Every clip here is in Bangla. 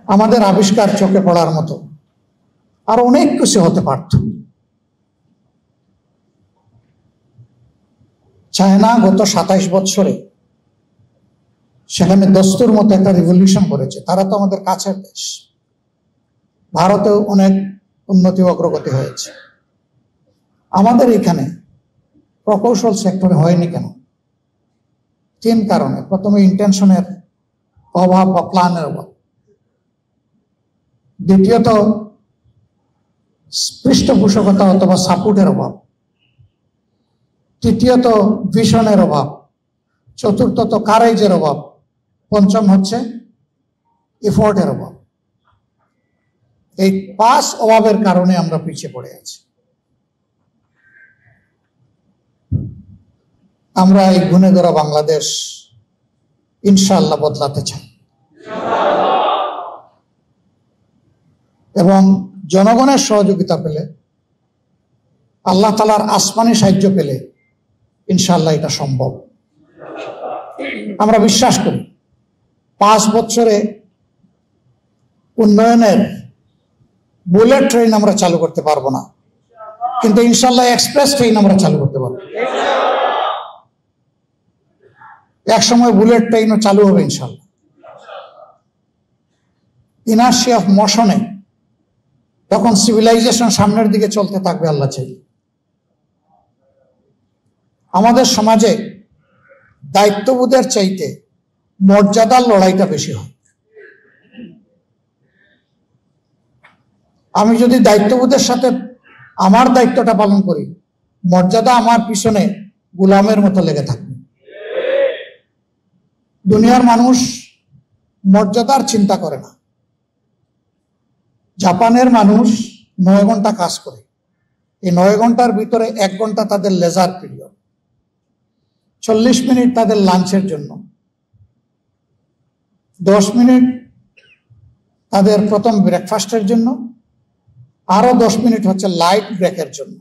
আমাদের আবিষ্কার চোখে পড়ার মতো আর অনেক কিছু হতে পারত। চায়না গত 27 বছরে সেখানে দস্তুর মতো একটা রিভলিউশন করেছে। তারা তো আমাদের কাছের দেশ। ভারতেও অনেক উন্নতি অগ্রগতি হয়েছে। আমাদের এখানে প্রকৌশল সেক্টরে হয়নি কেন? 3 কারণে। প্রথমে ইন্টেনশনের অভাব বা প্ল্যানের অভাব, দ্বিতীয়ত পৃষ্ঠপোষকতা অথবা সাপোর্টের অভাব, তৃতীয়ত ভিশনের অভাব, চতুর্থত কারেজের অভাব, পঞ্চম হচ্ছে এফোর্টের অভাব। এই 5 অভাবের কারণে আমরা পিছিয়ে পড়ে আছি। আমরা এই গুণে ধরা বাংলাদেশ ইনশাআল্লাহ বদলাতে চাই এবং জনগণের সহযোগিতা পেলে, আল্লাহ তাআলার আসমানি সাহায্য পেলে ইনশাআল্লাহ এটা সম্ভব। আমরা বিশ্বাস করি 5 বছরে উন্নয়নের বুলেট ট্রেন আমরা চালু করতে পারবো না, কিন্তু ইনশাআল্লাহ এক্সপ্রেস ট্রেন আমরা চালু করতে পারবো। এক সময় বুলেট ট্রেনও চালু হবে ইনশাআল্লাহ। ইনার্শিয়া অফ মোশনে তখন সিভিলাইজেশন সামনের দিকে চলতে থাকবে আল্লাহ চাই। আমাদের সমাজে দায়িত্ববোধের চাইতে মর্যাদার লড়াইটা বেশি হয়। আমি যদি দায়িত্ববোধের সাথে আমার দায়িত্বটা পালন করি, মর্যাদা আমার পিছনে গোলামের মতো লেগে থাকবে। দুনিয়ার মানুষ মর্যাদার চিন্তা করে না। জাপানের মানুষ 9 ঘন্টা কাজ করে। এই 9 ঘন্টার ভিতরে 1 ঘন্টা তাদের লেজার পিরিয়ড, 40 মিনিট তাদের লাঞ্চের জন্য, 10 মিনিট তাদের প্রথম ব্রেকফাস্টের জন্য, আরো 10 মিনিট হচ্ছে লাইট ব্রেকের জন্য।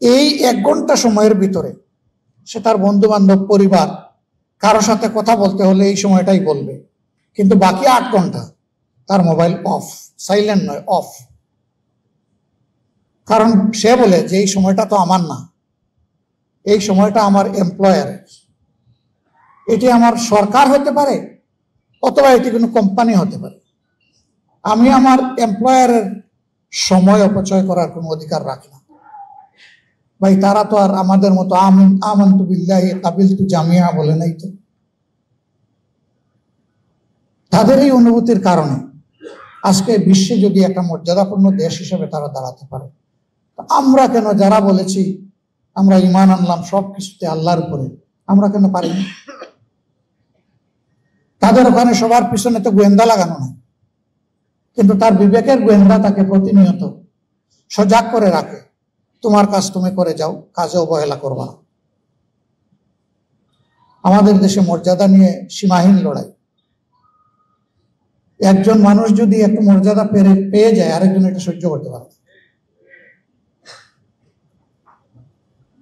এই 1 ঘন্টা সময়ের ভিতরে সে তার বন্ধু বান্ধব, পরিবার, কারো সাথে কথা বলতে হলে এই সময়টাই বলবে, কিন্তু বাকি 8 ঘন্টা তার মোবাইল অফ, সাইলেন্ট নয়, অফ। কারণ সে বলে যে এই সময়টা তো আমার না, এই সময়টা আমার এমপ্লয়ারের। এটি আমার সরকার হতে পারে অথবা এটি কোনো কোম্পানি হতে পারে। আমি আমার এমপ্লয়ারের সময় অপচয় করার কোনো অধিকার রাখি না। ভাই, তারা তো আর আমাদের মতো আমানতু বিল্লাহি কাবিলতু জামিয়া বলে নাই তো। তাদের এই অনুভূতির কারণে আজকে বিশ্বে যদি একটা মর্যাদাপূর্ণ দেশ হিসেবে তারা দাঁড়াতে পারে, আমরা কেন, যারা বলেছি আমরা ঈমান আনলাম সবকিছুতে আল্লাহর উপরে, আমরা কেন পারিনি? তাদের ওখানে সবার পিছনে তো গোয়েন্দা লাগানো নাই, কিন্তু তার বিবেকের গোয়েন্দা তাকে প্রতিনিয়ত সজাগ করে রাখে। তোমার কাজ তুমি করে যাও, কাজে অবহেলা করবা না। আমাদের দেশে মর্যাদা নিয়ে সীমাহীন লড়াই। একজন মানুষ যদি একটু মর্যাদা পেয়ে যায়, আরেকজন এটা সহ্য করতে পারে।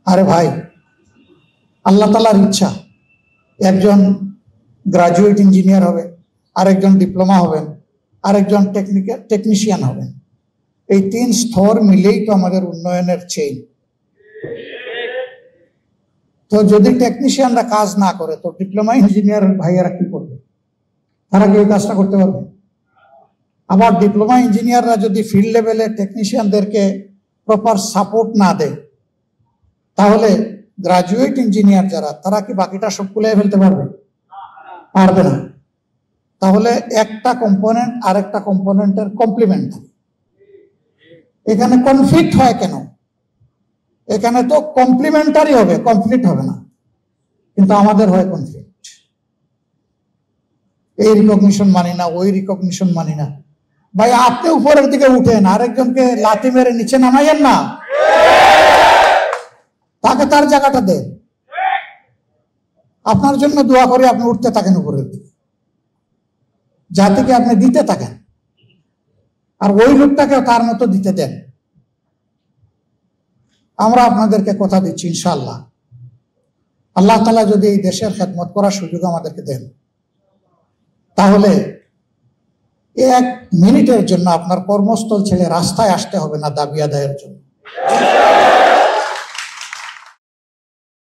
আরে ভাই, আল্লাহ তাআলার ইচ্ছা একজন গ্রাজুয়েট ইঞ্জিনিয়ার হবে, আরেকজন ডিপ্লোমা হবেন, আরেকজন টেকনিশিয়ান হবেন। এই 3 স্তর মিলেই তো আমাদের উন্নয়নের চেইন। তো যদি টেকনিশিয়ানরা কাজ না করে, তো ডিপ্লোমা ইঞ্জিনিয়ার ভাইয়েরা কি করবে? তারা কি এই কাজটা করতে পারবে? আবার ডিপ্লোমা ইঞ্জিনিয়াররা যদি ফিল্ড লেভেলে টেকনিশিয়ানদেরকে প্রপার সাপোর্ট না দেয়, তাহলে গ্রাজুয়েট ইঞ্জিনিয়ার যারা, তারা কি বাকিটা সব কুলিয়ে ফেলতে পারবে? পারবে না। তাহলে একটা কম্পোনেন্ট আরেকটা কম্পোনেন্টের কমপ্লিমেন্টারি। এখানে কনফ্লিক্ট হয় কেন? এখানে তো কমপ্লিমেন্টারি হবে, কনফ্লিক্ট হবে না, কিন্তু আমাদের হয় কনফ্লিক্ট। এই রিকগনিশন মানি না, ওই রিকগনিশন মানি না। ভাই, আপনি উপরের দিকে উঠেন, আরেকজনকে লাথি মেরে নিচে নামাইয়েন না, তাকে তার জায়গাটা দেন। আপনার জন্য দোয়া করে আপনি উঠতে থাকেন উপরের দিকে, জাতিকে আপনি দিতে থাকেন, আর ওই লোকটাকেও তার মতো দিতে দেন। আমরা আপনাদেরকে কথা দিচ্ছি, ইনশাআল্লাহ আল্লাহ তাআলা যদি এই দেশের খেদমত করার সুযোগ আমাদেরকে দেন, তাহলে 1 মিনিটের জন্য আপনার কর্মস্থল ছেড়ে রাস্তায় আসতে হবে না দাবি আদায়ের জন্য।